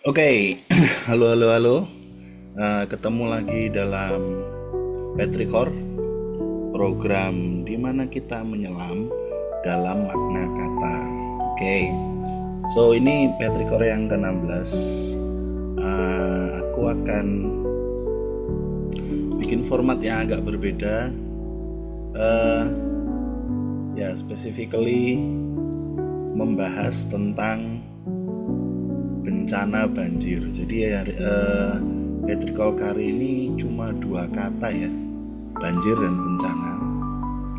Oke, halo halo halo. Ketemu lagi dalam Petrikor, program di mana kita menyelam dalam makna kata. Oke, so ini Petrikor yang ke-16. Aku akan bikin format yang agak berbeda. Ya, specifically membahas tentang bencana banjir. Jadi ya, Petrikol kali ini cuma dua kata ya, banjir dan bencana.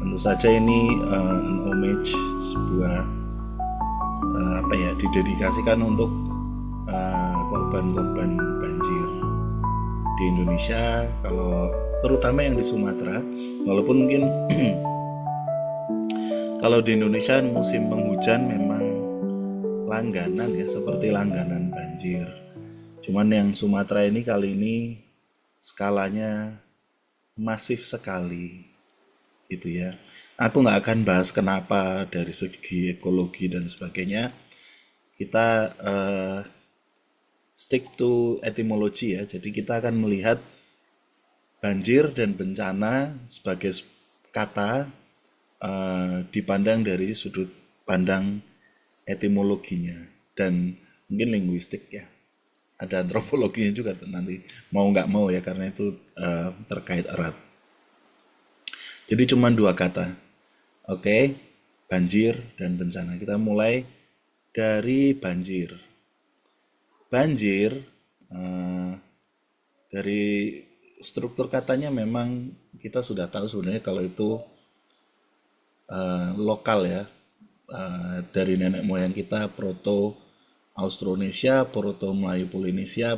Tentu saja ini an homage, sebuah apa ya, didedikasikan untuk korban-korban banjir di Indonesia, kalau terutama yang di Sumatera. Walaupun mungkin kalau di Indonesia musim penghujan memang langganan ya, seperti langganan banjir. Cuman yang Sumatera ini kali ini skalanya masif sekali gitu ya. Aku nggak akan bahas kenapa dari segi ekologi dan sebagainya. Kita stick to etymology ya. Jadi kita akan melihat banjir dan bencana sebagai kata dipandang dari sudut pandang etimologinya dan mungkin linguistik ya. Ada antropologinya juga nanti, mau nggak mau ya, karena itu terkait erat. Jadi cuma dua kata. Oke, banjir dan bencana. Kita mulai dari banjir. Banjir eh, dari struktur katanya memang kita sudah tahu sebenarnya kalau itu lokal ya. Dari nenek moyang kita, Proto Austronesia, Proto Melayu Polinesia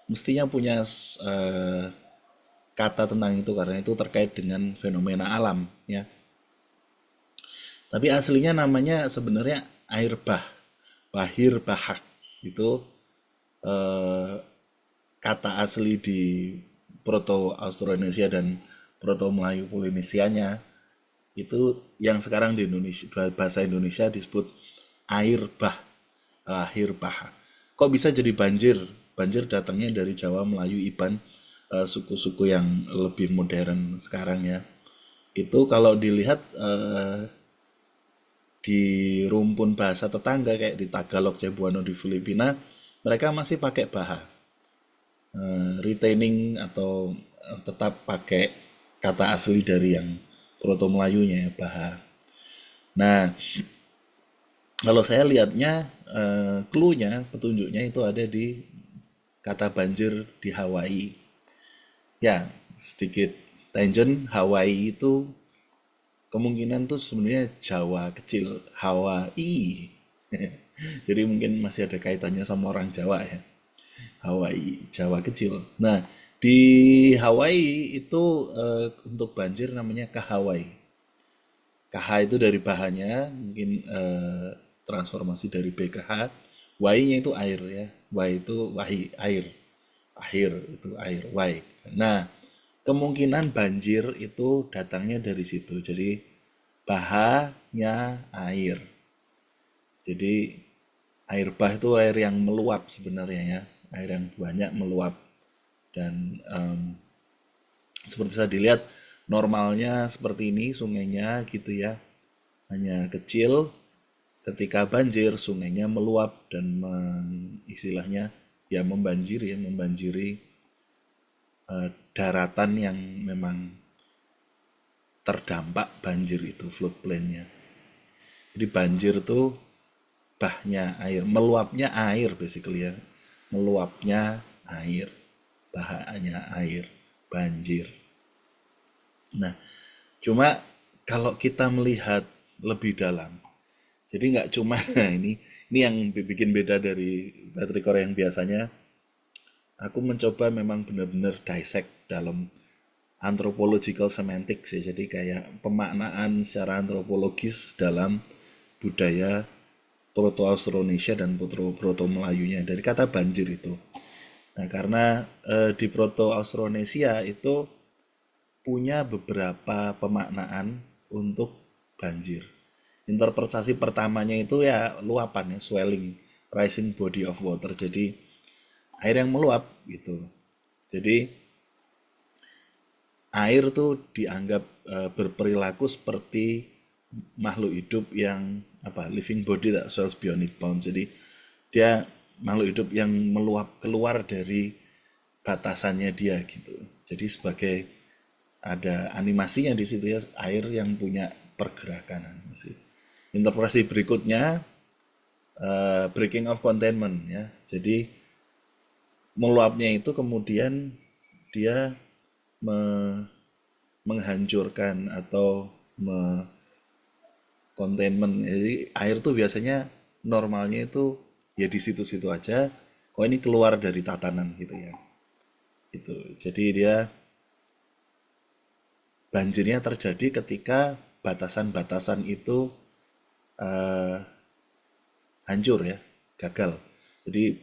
mestinya punya kata tentang itu, karena itu terkait dengan fenomena alam ya. Tapi aslinya namanya sebenarnya air bah, bahir bahak. Itu eh, kata asli di Proto Austronesia dan Proto Melayu Polinesianya. Itu yang sekarang di Indonesia, bahasa Indonesia disebut air bah, air bah. Kok bisa jadi banjir? Banjir datangnya dari Jawa, Melayu, Iban, suku-suku yang lebih modern sekarang ya. Itu kalau dilihat di rumpun bahasa tetangga kayak di Tagalog, Cebuano di Filipina, mereka masih pakai baha, retaining atau tetap pakai kata asli dari yang Proto Melayunya ya, baha. Nah, kalau saya lihatnya clue-nya, petunjuknya itu ada di kata banjir di Hawaii. Ya, sedikit tangent, Hawaii itu kemungkinan tuh sebenarnya Jawa kecil, Hawaii. Jadi mungkin masih ada kaitannya sama orang Jawa ya. Hawaii, Jawa kecil. Nah, di Hawaii itu untuk banjir namanya kahawai. KH itu dari bahannya, mungkin transformasi dari B ke H. Y-nya itu air ya. Y itu wahi, air. Air itu air, Y. Nah, kemungkinan banjir itu datangnya dari situ. Jadi bahanya air. Jadi air bah itu air yang meluap sebenarnya ya. Air yang banyak meluap. Dan seperti saya dilihat normalnya seperti ini sungainya gitu ya. Hanya kecil, ketika banjir sungainya meluap dan istilahnya ya membanjiri daratan yang memang terdampak banjir itu, floodplainnya. Jadi banjir tuh bahnya air, meluapnya air basically ya, meluapnya air, bahanya air, banjir. Nah, cuma kalau kita melihat lebih dalam, jadi nggak cuma ini yang bikin beda dari Patrikor yang biasanya. Aku mencoba memang benar-benar dissect dalam anthropological semantics ya. Jadi kayak pemaknaan secara antropologis dalam budaya Proto Austronesia dan Proto Melayunya dari kata banjir itu. Nah, karena di Proto Austronesia itu punya beberapa pemaknaan untuk banjir. Interpretasi pertamanya itu ya luapan ya, swelling, rising body of water, jadi air yang meluap gitu. Jadi air tuh dianggap berperilaku seperti makhluk hidup yang living body that swells beyond its bounds. Jadi dia makhluk hidup yang meluap keluar dari batasannya dia gitu. Jadi sebagai ada animasinya di situ ya, air yang punya pergerakan. Interpretasi berikutnya breaking of containment ya. Jadi meluapnya itu kemudian dia menghancurkan atau containment. Jadi air tuh biasanya normalnya itu ya di situ-situ aja. Kok ini keluar dari tatanan gitu ya. Itu. Jadi dia banjirnya terjadi ketika batasan-batasan itu hancur ya, gagal. Jadi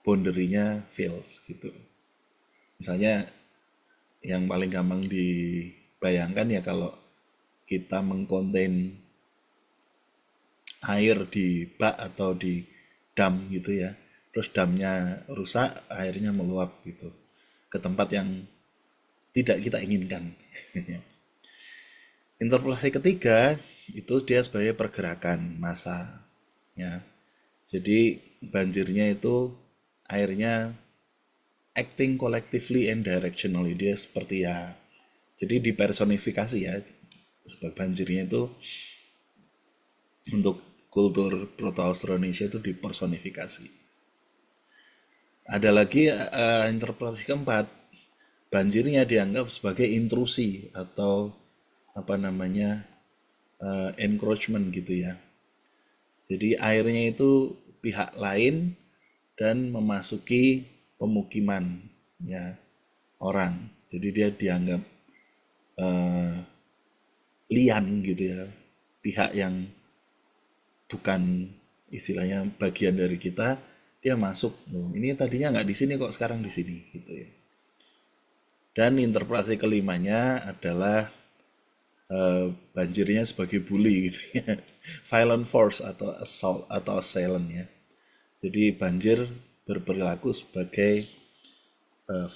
boundary-nya fails gitu. Misalnya yang paling gampang dibayangkan ya kalau kita mengkonten air di bak atau di dam gitu ya, terus damnya rusak, airnya meluap gitu ke tempat yang tidak kita inginkan. Interpretasi ketiga itu dia sebagai pergerakan massa ya. Jadi banjirnya itu airnya acting collectively and directionally, dia seperti ya, jadi dipersonifikasi ya, sebab banjirnya itu untuk kultur Proto-Austronesia itu dipersonifikasi. Ada lagi interpretasi keempat, banjirnya dianggap sebagai intrusi atau encroachment gitu ya. Jadi airnya itu pihak lain dan memasuki pemukiman ya orang. Jadi dia dianggap lian gitu ya, pihak yang bukan istilahnya bagian dari kita, dia masuk. Ini tadinya nggak di sini kok sekarang di sini gitu ya. Dan interpretasi kelimanya adalah banjirnya sebagai bully gitu ya. Violent force atau assault atau assailant ya. Jadi banjir berperilaku sebagai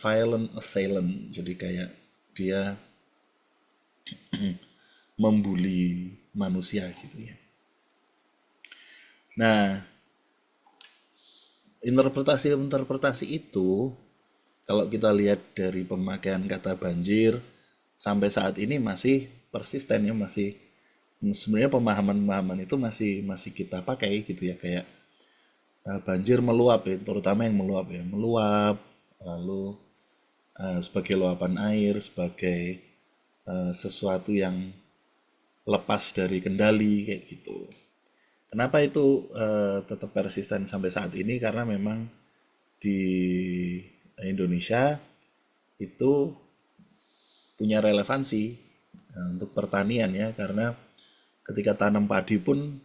violent assailant. Jadi kayak dia membuli manusia gitu ya. Nah, interpretasi itu kalau kita lihat dari pemakaian kata banjir sampai saat ini masih persisten ya, masih sebenarnya pemahaman-pemahaman itu masih kita pakai gitu ya, kayak banjir meluap ya, terutama yang meluap ya, meluap lalu sebagai luapan air, sebagai sesuatu yang lepas dari kendali kayak gitu. Kenapa itu tetap persisten sampai saat ini? Karena memang di Indonesia itu punya relevansi untuk pertanian ya, karena ketika tanam padi pun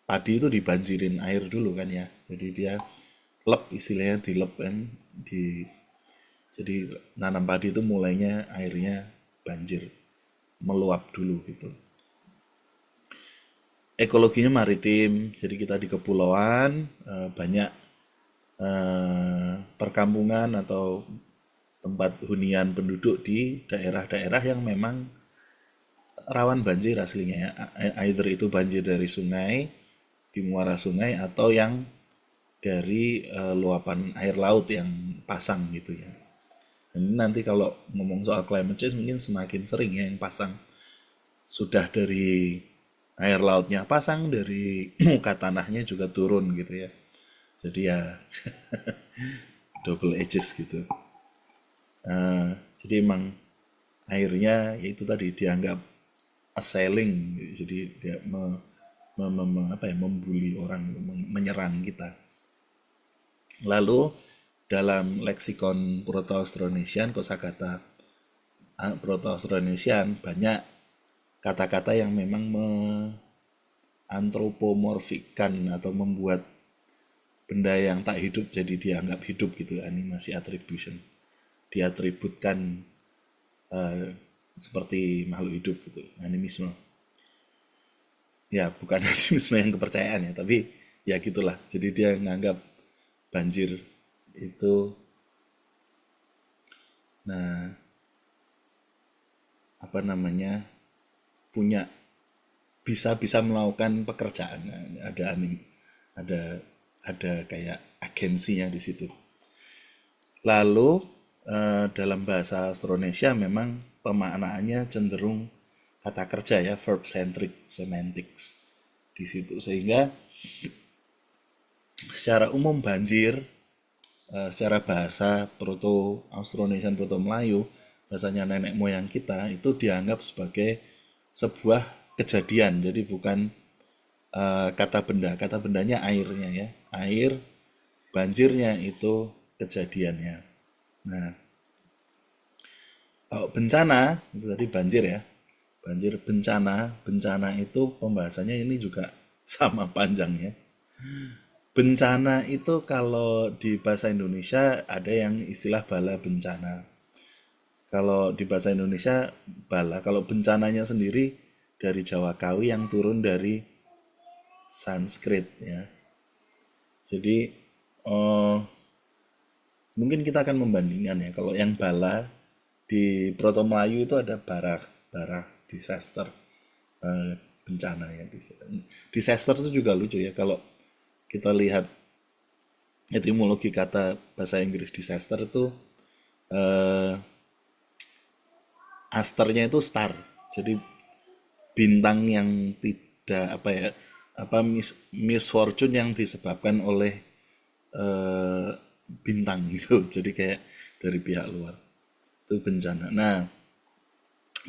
padi itu dibanjirin air dulu kan ya, jadi dia lep, istilahnya dilep kan, jadi nanam padi itu mulainya airnya banjir meluap dulu gitu. Ekologinya maritim, jadi kita di kepulauan banyak perkampungan atau tempat hunian penduduk di daerah-daerah yang memang rawan banjir aslinya ya. Either itu banjir dari sungai, di muara sungai, atau yang dari luapan air laut yang pasang gitu ya. Dan nanti kalau ngomong soal climate change mungkin semakin sering ya yang pasang. Sudah dari air lautnya pasang, dari muka tanahnya juga turun gitu ya. Jadi ya double edges gitu. Jadi emang airnya ya itu tadi dianggap assailing, jadi dia membuli orang, menyerang kita. Lalu dalam leksikon Proto-Austronesian, kosakata Proto-Austronesian, banyak kata-kata yang memang antropomorfikan atau membuat benda yang tak hidup jadi dianggap hidup gitu, animasi attribution, diatributkan seperti makhluk hidup gitu, animisme ya, bukan animisme yang kepercayaan ya, tapi ya gitulah. Jadi dia nganggap banjir itu, nah apa namanya, punya, bisa bisa melakukan pekerjaan. Nah, ada ada kayak agensinya di situ. Lalu dalam bahasa Austronesia memang pemaknaannya cenderung kata kerja ya, verb centric semantics di situ, sehingga secara umum banjir secara bahasa Proto Austronesian Proto Melayu, bahasanya nenek moyang kita, itu dianggap sebagai sebuah kejadian. Jadi bukan kata benda. Kata bendanya airnya ya. Air, banjirnya itu kejadiannya. Nah, kalau bencana, itu tadi banjir ya. Banjir, bencana, bencana itu pembahasannya ini juga sama panjangnya. Bencana itu kalau di bahasa Indonesia ada yang istilah bala bencana. Kalau di bahasa Indonesia bala, kalau bencananya sendiri dari Jawa Kawi yang turun dari Sanskrit ya. Jadi eh, mungkin kita akan membandingkan ya. Kalau yang bala di Proto Melayu itu ada barah, barah, disaster, eh, bencana ya. Disaster itu juga lucu ya. Kalau kita lihat etimologi kata bahasa Inggris disaster itu eh, asternya itu star. Jadi bintang yang tidak apa ya, apa misfortune yang disebabkan oleh eh, bintang gitu. Jadi kayak dari pihak luar itu bencana. Nah,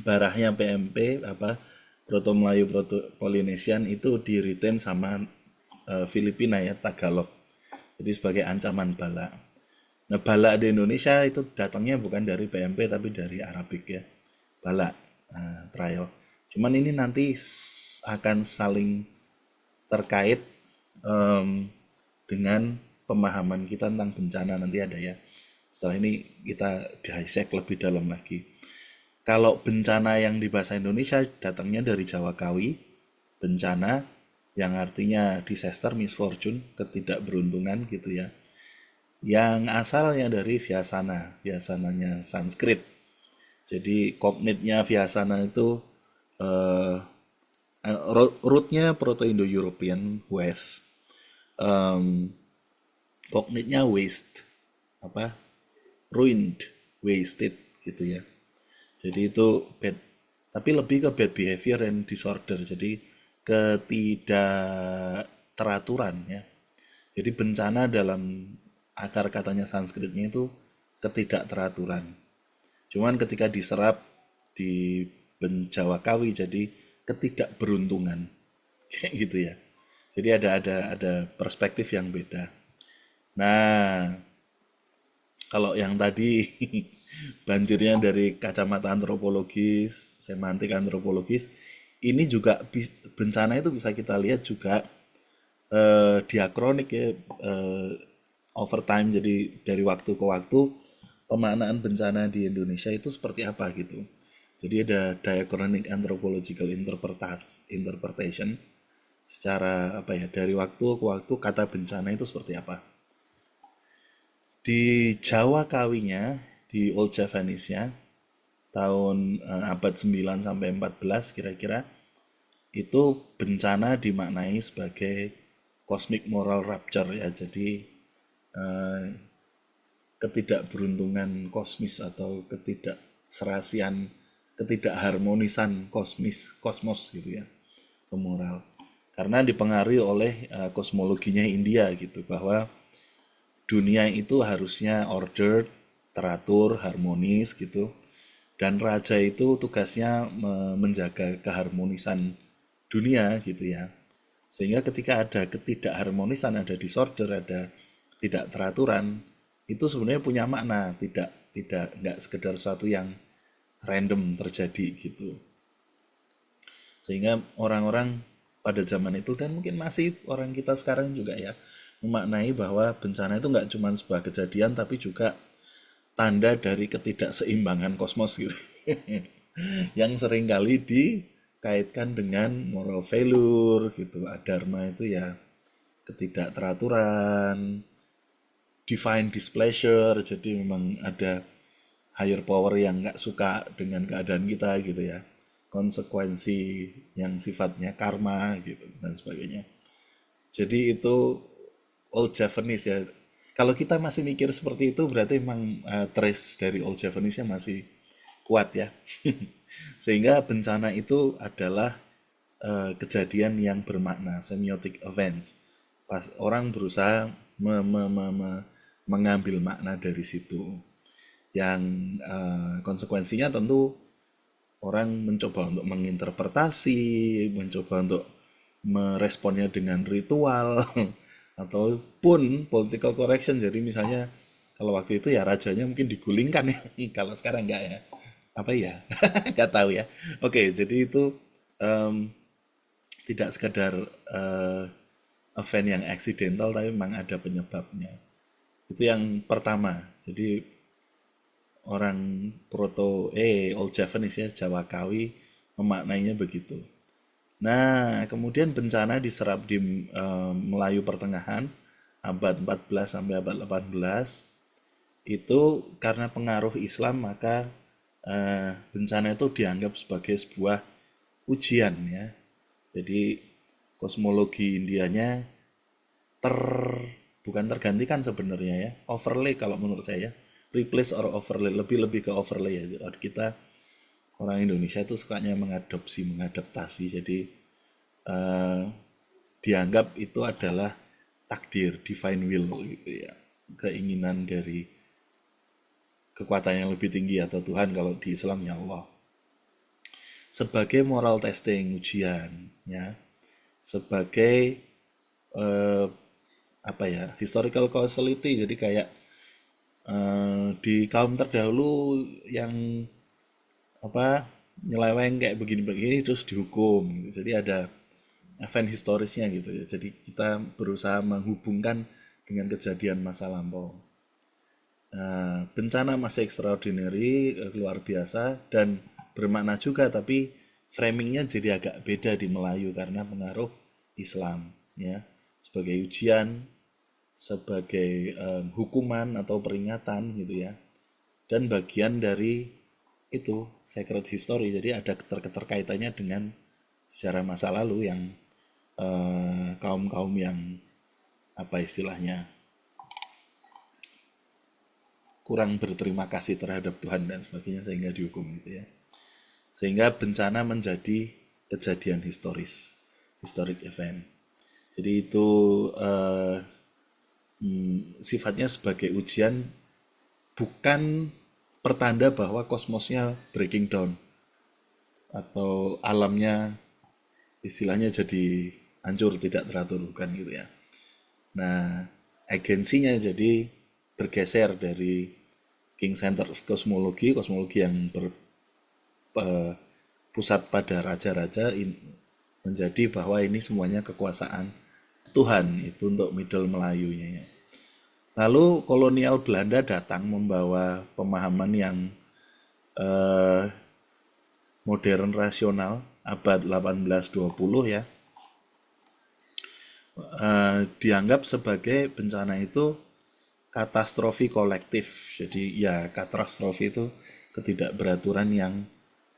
barahnya PMP apa Proto Melayu Proto Polynesian itu di retain sama Filipina ya, Tagalog. Jadi sebagai ancaman bala. Nah, bala di Indonesia itu datangnya bukan dari PMP tapi dari Arabik ya. Bala, trial. Cuman ini nanti akan saling terkait em, dengan pemahaman kita tentang bencana nanti ada ya. Setelah ini kita dissect lebih dalam lagi. Kalau bencana yang di bahasa Indonesia datangnya dari Jawa Kawi, bencana yang artinya disaster, misfortune, ketidakberuntungan gitu ya. Yang asalnya dari Vyasana, Vyasananya Sanskrit. Jadi kognitnya Vyasana itu eh, rootnya Proto-Indo-European West. Em, kognitnya waste, apa, ruined, wasted gitu ya. Jadi itu bad, tapi lebih ke bad behavior and disorder. Jadi ketidakteraturan ya. Jadi bencana dalam akar katanya Sanskritnya itu ketidakteraturan. Cuman ketika diserap di Jawa Kawi jadi ketidakberuntungan. Kayak gitu ya. Jadi ada perspektif yang beda. Nah, kalau yang tadi banjirnya dari kacamata antropologis, semantik antropologis, ini juga bencana itu bisa kita lihat juga diakronik ya, over time. Jadi dari waktu ke waktu pemaknaan bencana di Indonesia itu seperti apa gitu. Jadi ada diachronic anthropological interpretation secara apa ya, dari waktu ke waktu kata bencana itu seperti apa. Di Jawa Kawinya, di Old Javanese-nya, tahun abad 9 sampai 14 kira-kira, itu bencana dimaknai sebagai cosmic moral rupture ya. Jadi eh, ketidakberuntungan kosmis atau ketidakserasian, ketidakharmonisan kosmos gitu ya, ke moral. Karena dipengaruhi oleh kosmologinya India gitu, bahwa dunia itu harusnya ordered, teratur, harmonis gitu. Dan raja itu tugasnya menjaga keharmonisan dunia gitu ya. Sehingga ketika ada ketidakharmonisan, ada disorder, ada tidak teraturan, itu sebenarnya punya makna, tidak tidak nggak sekedar sesuatu yang random terjadi gitu. Sehingga orang-orang pada zaman itu dan mungkin masih orang kita sekarang juga ya memaknai bahwa bencana itu nggak cuma sebuah kejadian tapi juga tanda dari ketidakseimbangan kosmos gitu. Yang seringkali dikaitkan dengan moral failure gitu. Adharma itu ya ketidakteraturan, divine displeasure, jadi memang ada higher power yang nggak suka dengan keadaan kita gitu ya, konsekuensi yang sifatnya karma gitu dan sebagainya. Jadi itu Old Javanese ya. Kalau kita masih mikir seperti itu berarti memang trace dari Old Javanese-nya masih kuat ya. Sehingga bencana itu adalah kejadian yang bermakna, semiotic events. Pas orang berusaha mengambil makna dari situ. Yang konsekuensinya tentu orang mencoba untuk menginterpretasi, mencoba untuk meresponnya dengan ritual, ataupun political correction. Jadi misalnya kalau waktu itu ya rajanya mungkin digulingkan ya, kalau sekarang enggak ya. Apa ya? Enggak tahu ya. Oke, jadi itu em, tidak sekedar eh, event yang accidental, tapi memang ada penyebabnya. Itu yang pertama. Jadi orang Old Javanese ya, Jawa Kawi memaknainya begitu. Nah, kemudian bencana diserap di Melayu Pertengahan abad 14 sampai abad 18 itu karena pengaruh Islam, maka bencana itu dianggap sebagai sebuah ujian ya. Jadi kosmologi Indianya ter bukan tergantikan sebenarnya ya, overlay kalau menurut saya, replace or overlay, lebih ke overlay ya. Kita orang Indonesia itu sukanya mengadaptasi, jadi eh, dianggap itu adalah takdir, divine will gitu ya, keinginan dari kekuatan yang lebih tinggi atau Tuhan, kalau di Islam ya Allah, sebagai moral testing, ujian ya, sebagai eh, apa ya, historical causality. Jadi kayak di kaum terdahulu yang apa, nyeleweng kayak begini-begini terus dihukum gitu. Jadi ada event historisnya gitu ya. Jadi kita berusaha menghubungkan dengan kejadian masa lampau. Nah, bencana masih extraordinary, luar biasa dan bermakna juga, tapi framingnya jadi agak beda di Melayu karena pengaruh Islam ya, sebagai ujian, sebagai hukuman atau peringatan gitu ya, dan bagian dari itu sacred history. Jadi ada keterkaitannya dengan sejarah masa lalu yang kaum-kaum yang apa istilahnya kurang berterima kasih terhadap Tuhan dan sebagainya sehingga dihukum gitu ya. Sehingga bencana menjadi kejadian historis, historic event. Jadi itu sifatnya sebagai ujian, bukan pertanda bahwa kosmosnya breaking down atau alamnya istilahnya jadi hancur, tidak teratur, bukan gitu ya. Nah, agensinya jadi bergeser dari King Center of Cosmology, kosmologi yang berpusat pada raja-raja, menjadi bahwa ini semuanya kekuasaan Tuhan, itu untuk Middle Melayunya ya. Lalu kolonial Belanda datang membawa pemahaman yang eh, modern rasional abad 18-20 ya. Dianggap sebagai bencana itu katastrofi kolektif. Jadi ya katastrofi itu ketidakberaturan yang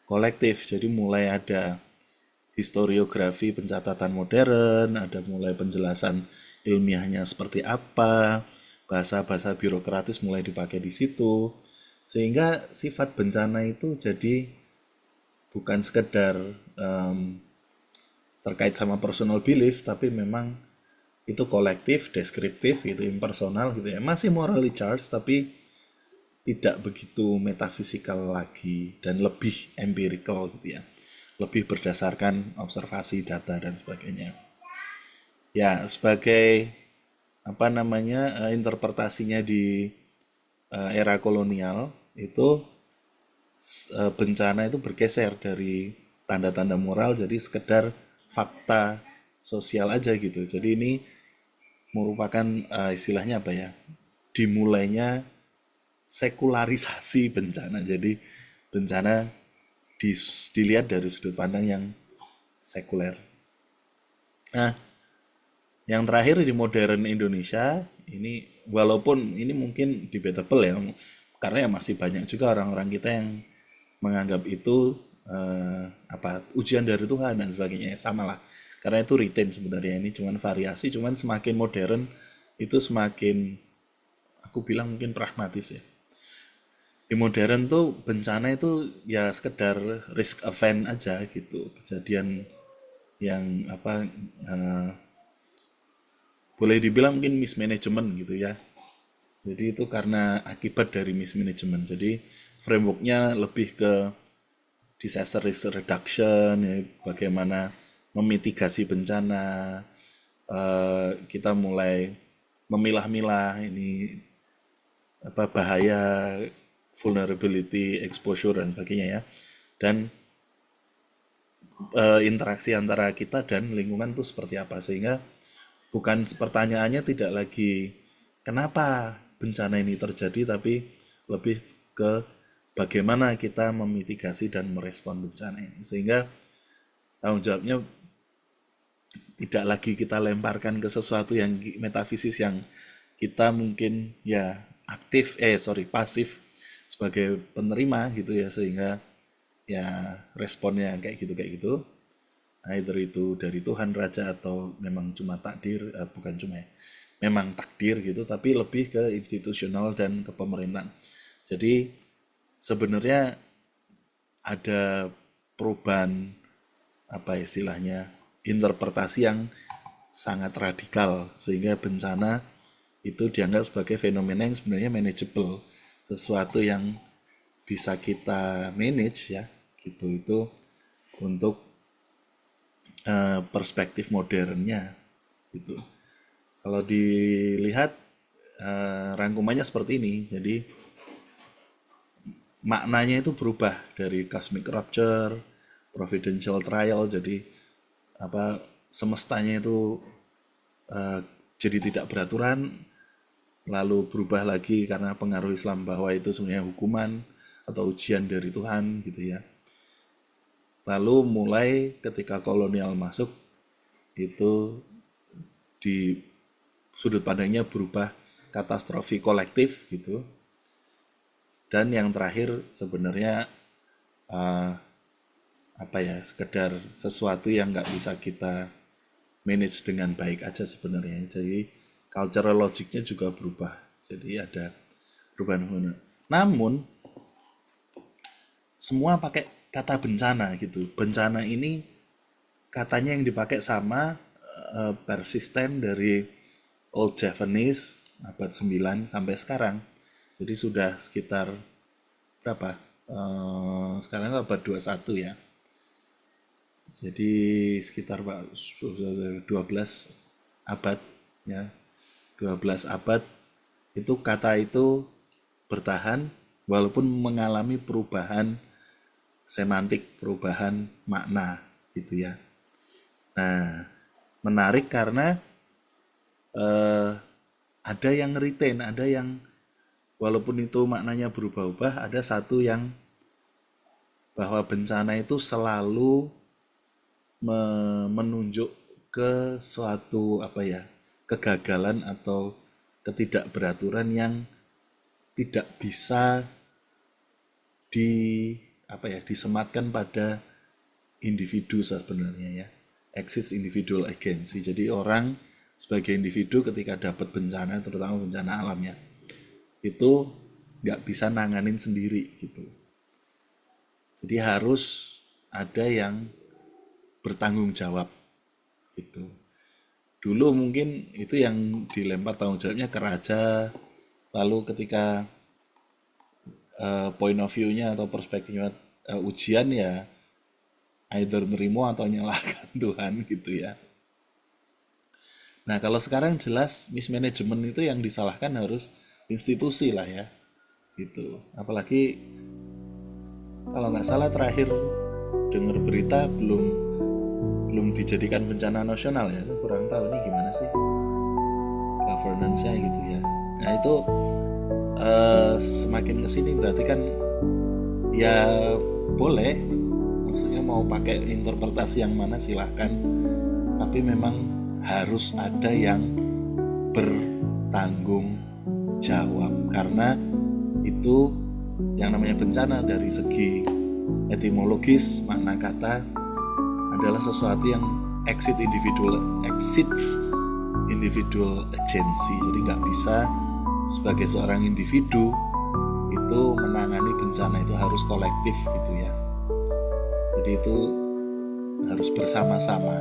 kolektif. Jadi mulai ada historiografi pencatatan modern, ada mulai penjelasan ilmiahnya seperti apa, bahasa-bahasa birokratis mulai dipakai di situ. Sehingga sifat bencana itu jadi bukan sekedar terkait sama personal belief, tapi memang itu kolektif, deskriptif gitu, impersonal gitu ya. Masih morally charged tapi tidak begitu metafisikal lagi dan lebih empirical gitu ya. Lebih berdasarkan observasi data dan sebagainya. Ya, sebagai apa namanya, interpretasinya di era kolonial itu, bencana itu bergeser dari tanda-tanda moral jadi sekedar fakta sosial aja gitu. Jadi ini merupakan istilahnya apa ya? Dimulainya sekularisasi bencana. Jadi bencana dilihat dari sudut pandang yang sekuler. Nah, Yang terakhir di modern Indonesia ini, walaupun ini mungkin debatable ya, karena ya masih banyak juga orang-orang kita yang menganggap itu ujian dari Tuhan dan sebagainya. Sama lah, karena itu retain sebenarnya, ini cuman variasi, cuman semakin modern itu semakin, aku bilang mungkin pragmatis ya. Di modern tuh bencana itu ya sekedar risk event aja gitu, kejadian yang boleh dibilang mungkin mismanagement gitu ya. Jadi itu karena akibat dari mismanagement. Jadi frameworknya lebih ke disaster risk reduction ya, bagaimana memitigasi bencana. Kita mulai memilah-milah ini bahaya, vulnerability, exposure dan sebagainya ya. Dan interaksi antara kita dan lingkungan itu seperti apa, sehingga bukan, pertanyaannya tidak lagi kenapa bencana ini terjadi, tapi lebih ke bagaimana kita memitigasi dan merespon bencana ini, sehingga tanggung jawabnya tidak lagi kita lemparkan ke sesuatu yang metafisis yang kita mungkin ya pasif sebagai penerima gitu ya, sehingga ya responnya kayak gitu, either itu dari Tuhan Raja atau memang cuma takdir, bukan cuma ya, memang takdir gitu, tapi lebih ke institusional dan ke pemerintahan. Jadi sebenarnya ada perubahan istilahnya interpretasi yang sangat radikal, sehingga bencana itu dianggap sebagai fenomena yang sebenarnya manageable, sesuatu yang bisa kita manage ya gitu. Itu untuk perspektif modernnya gitu. Kalau dilihat rangkumannya seperti ini, jadi maknanya itu berubah dari cosmic rupture, providential trial, jadi semestanya itu jadi tidak beraturan, lalu berubah lagi karena pengaruh Islam bahwa itu sebenarnya hukuman atau ujian dari Tuhan gitu ya. Lalu mulai ketika kolonial masuk, itu di sudut pandangnya berubah katastrofi kolektif gitu. Dan yang terakhir sebenarnya sekedar sesuatu yang nggak bisa kita manage dengan baik aja sebenarnya. Jadi cultural logicnya juga berubah. Jadi ada perubahan. Namun semua pakai kata bencana gitu. Bencana ini katanya yang dipakai sama, persisten dari Old Javanese abad 9 sampai sekarang. Jadi sudah sekitar berapa? Sekarang abad 21 ya. Jadi sekitar 12 abad ya. 12 abad itu kata itu bertahan walaupun mengalami perubahan semantik, perubahan makna gitu ya. Nah, menarik karena ada yang retain, ada yang walaupun itu maknanya berubah-ubah, ada satu yang bahwa bencana itu selalu menunjuk ke suatu kegagalan atau ketidakberaturan yang tidak bisa disematkan pada individu sebenarnya ya. Exist individual agency. Jadi orang sebagai individu ketika dapat bencana, terutama bencana alam ya, itu nggak bisa nanganin sendiri gitu. Jadi harus ada yang bertanggung jawab gitu. Dulu mungkin itu yang dilempar tanggung jawabnya ke raja, lalu ketika point of view-nya atau perspektifnya ujian ya either nerimo atau nyalahkan Tuhan gitu ya. Nah kalau sekarang jelas mismanagement itu yang disalahkan harus institusi lah ya gitu. Apalagi kalau nggak salah terakhir dengar berita belum dijadikan bencana nasional ya, kurang tahu nih gimana sih governance-nya gitu ya. Nah itu semakin kesini berarti kan ya boleh, maksudnya mau pakai interpretasi yang mana silahkan, tapi memang harus ada yang bertanggung jawab, karena itu yang namanya bencana dari segi etimologis makna kata adalah sesuatu yang exceeds individual agency. Jadi nggak bisa sebagai seorang individu itu menangani bencana, itu harus kolektif gitu ya. Jadi itu harus bersama-sama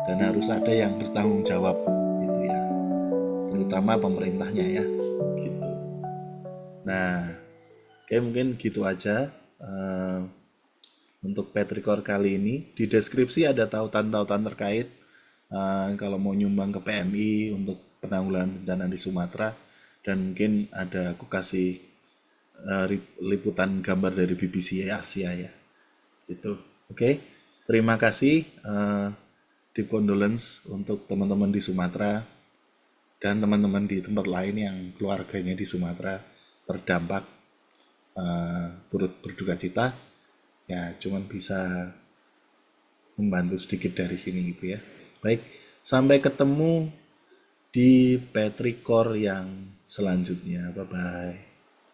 dan harus ada yang bertanggung jawab gitu ya, terutama pemerintahnya ya gitu. Nah, oke, mungkin gitu aja untuk Petrichor kali ini. Di deskripsi ada tautan-tautan terkait kalau mau nyumbang ke PMI untuk penanggulangan bencana di Sumatera, dan mungkin ada aku kasih liputan gambar dari BBC Asia ya gitu. Oke, terima kasih, deep condolence untuk teman-teman di Sumatera dan teman-teman di tempat lain yang keluarganya di Sumatera terdampak. Turut berduka cita ya, cuman bisa membantu sedikit dari sini gitu ya. Baik, sampai ketemu di Petrichor yang selanjutnya. Bye bye.